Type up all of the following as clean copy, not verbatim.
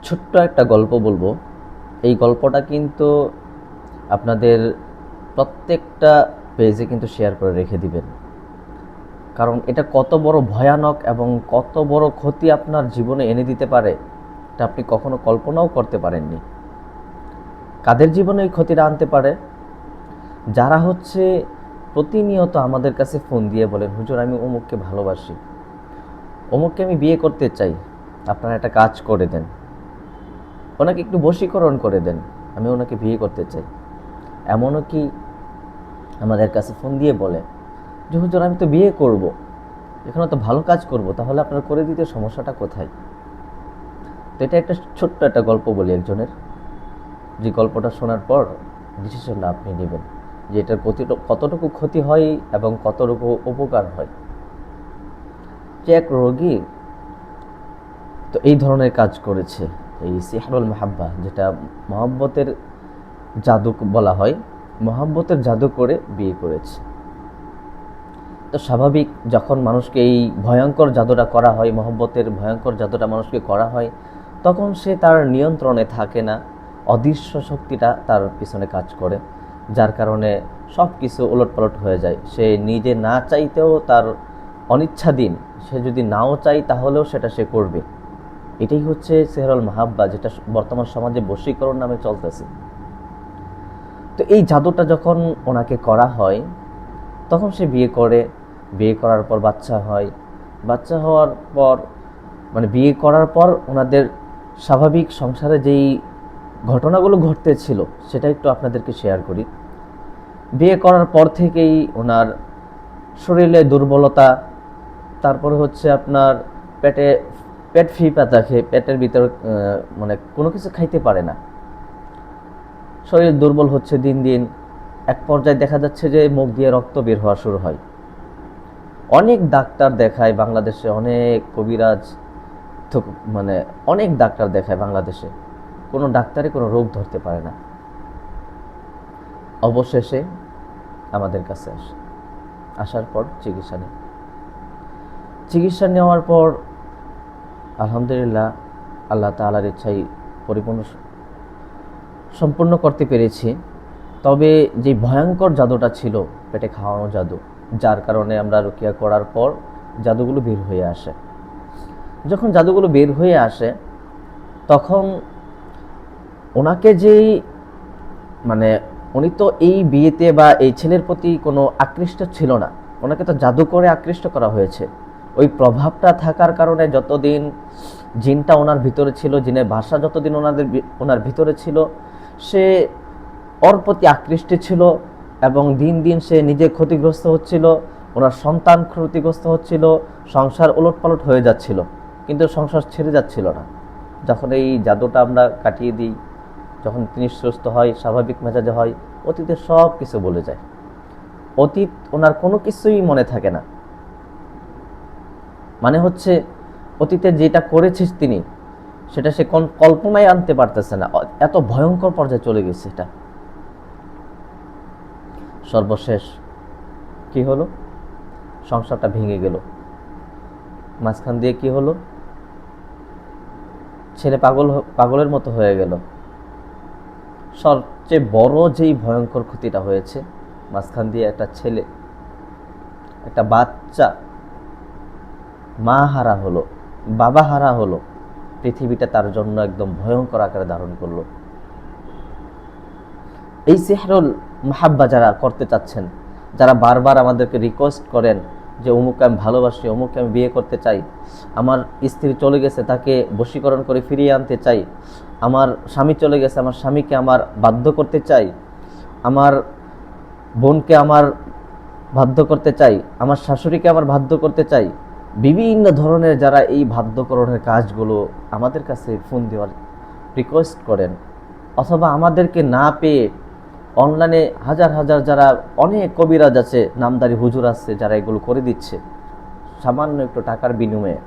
ছোট্ট একটা গল্প বলবো। এই গল্পটা কিন্তু আপনাদের প্রত্যেকটা পেজে কিন্তু শেয়ার করে রেখে দিবেন, কারণ এটা কত বড় ভয়ানক এবং কত বড় ক্ষতি আপনার জীবনে এনে দিতে পারে এটা আপনি কখনো কল্পনাও করতে পারেননি। কাদের জীবনে এই ক্ষতিটা আনতে পারে? যারা হচ্ছে প্রতিনিয়ত আমাদের কাছে ফোন দিয়ে বলেন, হুজুর আমি অমুককে ভালোবাসি, অমুককে আমি বিয়ে করতে চাই, আপনারা একটা কাজ করে দেন, ওনাকে একটু বশীকরণ করে দেন, আমি ওনাকে বিয়ে করতে চাই। এমনও কি আমাদের কাছে ফোন দিয়ে বলে যে হুজুর আমি তো বিয়ে করব, এখানে তো ভালো কাজ করব, তাহলে আপনারা করে দিতে সমস্যাটা কোথায়? তো এটা একটা ছোট্ট একটা গল্প বলি একজনের, যে গল্পটা শোনার পর ডিসিশনটা আপনি নেবেন যে এটার কতটুকু ক্ষতি হয় এবং কতটুকু উপকার হয়। যে এক রোগী তো এই ধরনের কাজ করেছে, এই সিহরুল মাহাব্বা, যেটা মহব্বতের জাদু বলা হয়, মহব্বতের জাদু করে বিয়ে করেছে। তো স্বাভাবিক, যখন মানুষকে এই ভয়ঙ্কর জাদুটা করা হয়, মহব্বতের ভয়ঙ্কর জাদুটা মানুষকে করা হয়, তখন সে তার নিয়ন্ত্রণে থাকে না, অদৃশ্য শক্তিটা তার পিছনে কাজ করে, যার কারণে সব কিছু ওলটপালট হয়ে যায়। সে নিজে না চাইতেও তার অনিচ্ছাধীন, সে যদি নাও চাই তাহলেও সেটা সে করবে। এটাই হচ্ছে সেহরুল মাহাব্বা, যেটা বর্তমান সমাজে বশীকরণ নামে চলতেছে। তো এই জাদুটা যখন ওনাকে করা হয়, তখন সে বিয়ে করে, বিয়ে করার পর বাচ্চা হয়, বাচ্চা হওয়ার পর মানে বিয়ে করার পর ওনাদের স্বাভাবিক সংসারে যেই ঘটনাগুলো ঘটতেছিল সেটা একটু আপনাদেরকে শেয়ার করি। বিয়ে করার পর থেকেই ওনার শরীরে দুর্বলতা, তারপরে হচ্ছে আপনার পেটে পেট ফি পাতা খেয়ে পেটের ভিতরে মানে কোনো কিছু খাইতে পারে না, শরীর দুর্বল হচ্ছে দিন দিন। এক পর্যায়ে দেখা যাচ্ছে যে মুখ দিয়ে রক্ত বের হওয়া শুরু হয়। অনেক ডাক্তার দেখায় বাংলাদেশে, অনেক কবিরাজ, তো মানে অনেক ডাক্তার দেখায় বাংলাদেশে, কোনো ডাক্তারে কোনো রোগ ধরতে পারে না। অবশেষে আমাদের কাছে আসে, আসার পর চিকিৎসা নেওয়ার পর আলহামদুলিল্লাহ আল্লাহ তাআলার ইচ্ছাই সম্পূর্ণ করতে পেরেছি। তবে যে ভয়ঙ্কর জাদুটা ছিল পেটে খাওয়ানো জাদু, যার কারণে আমরা রুকিয়া করার পর জাদুগুলো বের হয়ে আসে। যখন জাদুগুলো বের হয়ে আসে তখন ওনাকে যেই মানে উনি তো এই বিয়েতে বা এই ছেলের প্রতি কোনো আকৃষ্ট ছিল না, ওনাকে তো জাদু করে আকৃষ্ট করা হয়েছে। ওই প্রভাবটা থাকার কারণে যতদিন জিনটা ওনার ভিতরে ছিল, জিনের ভাষা যতদিন ওনার ভিতরে ছিল, সে ওর প্রতি আকৃষ্ট ছিল এবং দিন দিন সে নিজে ক্ষতিগ্রস্ত হচ্ছিল, ওনার সন্তান ক্ষতিগ্রস্ত হচ্ছিল, সংসার ওলটপালট হয়ে যাচ্ছিল, কিন্তু সংসার ছেড়ে যাচ্ছিল না। যখন এই জাদুটা আমরা কাটিয়ে দিই, যখন তিনি সুস্থ হয়, স্বাভাবিক মেজাজে হয়, অতীতের সব কিছু বলে যায়। অতীত ওনার কোনো কিছুই মনে থাকে না, মানে হচ্ছে অতীতে যেটা করেছিস তিনি, সেটা সে কল্পনায় আনতে পারতেছে না, এত ভয়ঙ্কর পর্যায়ে চলে গেছে এটা। সর্বশেষ কি হলো? সংসারটা ভেঙে গেল। মাঝখান দিয়ে কি হলো? ছেলে পাগলের মতো হয়ে গেল। সবচেয়ে বড় যেই ভয়ঙ্কর ক্ষতিটা হয়েছে, মাঝখান দিয়ে একটা ছেলে, একটা বাচ্চা মা হারা হলো, বাবা হারা হলো। পৃথিবীটা তার জন্য একদম ভয়ঙ্কর আকারে ধারণ করলো। এই সিহরুল মাহাব্বা যারা করতে চাচ্ছেন, যারা বারবার আমাদেরকে রিকোয়েস্ট করেন যে অমুককে আমি ভালোবাসি, অমুককে আমি বিয়ে করতে চাই, আমার স্ত্রী চলে গেছে তাকে বশীকরণ করে ফিরিয়ে আনতে চাই, আমার স্বামী চলে গেছে আমার স্বামীকে আমার বাধ্য করতে চাই, আমার বোনকে আমার বাধ্য করতে চাই, আমার শাশুড়িকে আমার বাধ্য করতে চাই, বিভিন্ন ধরনের যারা এই বাধ্যকরণের কাজগুলো আমাদের কাছে ফোন দেওয়ার রিকোয়েস্ট করেন, অথবা আমাদেরকে না পেয়ে অনলাইনে হাজার হাজার যারা অনেক কবিরাজ আছে, নামদারি হুজুর আছে, যারা এগুলো করে দিচ্ছে সামান্য একটু টাকার বিনিময়ে,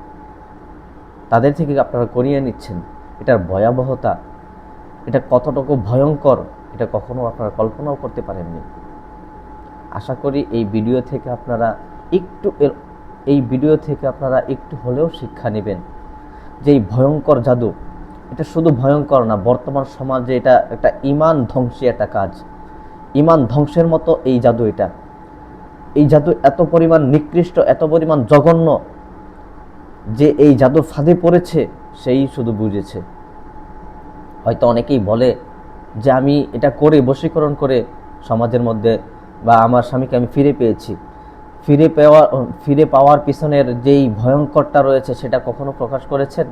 তাদের থেকে আপনারা করিয়ে নিচ্ছেন। এটার ভয়াবহতা, এটা কতটুকু ভয়ঙ্কর, এটা কখনো আপনারা কল্পনাও করতে পারেননি। আশা করি এই ভিডিও থেকে আপনারা একটু হলেও শিক্ষা নেবেন যে এই ভয়ঙ্কর জাদু এটা শুধু ভয়ঙ্কর না, বর্তমান সমাজে এটা একটা ইমান ধ্বংসী একটা কাজ। ইমান ধ্বংসের মতো এই জাদু। এই জাদু এত পরিমাণ নিকৃষ্ট, এত পরিমাণ জঘন্য যে এই জাদুর ফাঁদে পড়েছে সেই শুধু বুঝেছে। হয়তো অনেকেই বলে যে আমি এটা করে বশীকরণ করে সমাজের মধ্যে বা আমার স্বামীকে আমি ফিরে পাওয়ার পিছনের যেই ভয়ঙ্করটা রয়েছে সেটা কখনো প্রকাশ করেছেন?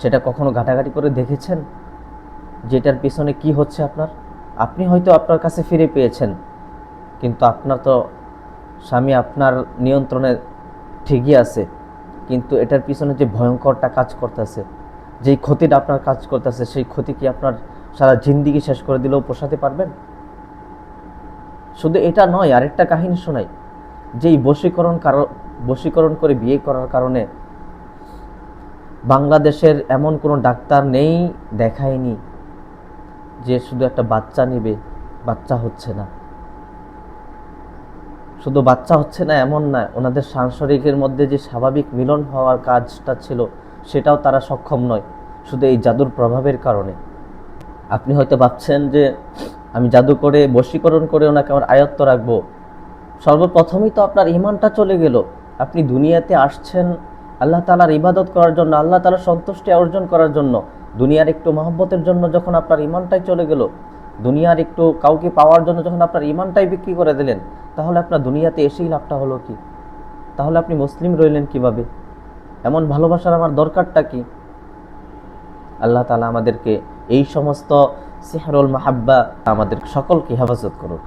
সেটা কখনো ঘাটাঘাটি করে দেখেছেন যেটার পিছনে কি হচ্ছে আপনার? আপনি হয়তো আপনার কাছে ফিরে পেয়েছেন, কিন্তু আপনার তো স্বামী আপনার নিয়ন্ত্রণে ঠিকই আছে, কিন্তু এটার পিছনে যে ভয়ঙ্করটা কাজ করতেছে, যেই ক্ষতিটা আপনার কাজ করতেছে, সেই ক্ষতি কি আপনার সারা জিন্দিগি শেষ করে দিলেও পোষাতে পারবেন? শুধু এটা নয়, আরেকটা কাহিনী শোনাই। যেই বশীকরণ করে বিয়ে করার কারণে বাংলাদেশের এমন কোনো ডাক্তার নেই, দেখায়নি যে শুধু একটা বাচ্চা নেবে, বাচ্চা হচ্ছে না। শুধু বাচ্চা হচ্ছে না এমন না, ওনাদের সাংসারিকের মধ্যে যে স্বাভাবিক মিলন হওয়ার কাজটা ছিল সেটাও তারা সক্ষম নয়, শুধু এই জাদুর প্রভাবের কারণে। আপনি হয়তো ভাবছেন যে আমি জাদু করে বশীকরণ করে ওনাকে আমার আয়ত্ত রাখবো। সর্বপ্রথমেই তো আপনার ঈমানটা চলে গেল। আপনি দুনিয়াতে আসছেন আল্লাহ তাআলার ইবাদত করার জন্য, আল্লাহ তাআলার সন্তুষ্টি অর্জন করার জন্য। দুনিয়ার একটু মহব্বতের জন্য যখন আপনার ঈমানটাই চলে গেল, দুনিয়ার একটু কাউকে পাওয়ার জন্য যখন আপনার ঈমানটাই বিক্রি করে দিলেন, তাহলে আপনার দুনিয়াতে এসেই লাভটা হলো কি? তাহলে আপনি মুসলিম রইলেন কিভাবে? এমন ভালোবাসার আমার দরকারটা কি? আল্লাহ তাআলা আমাদেরকে এই সমস্ত সিহরুল মাহাব্বা আমাদের সকলকে হেফাজত করুক।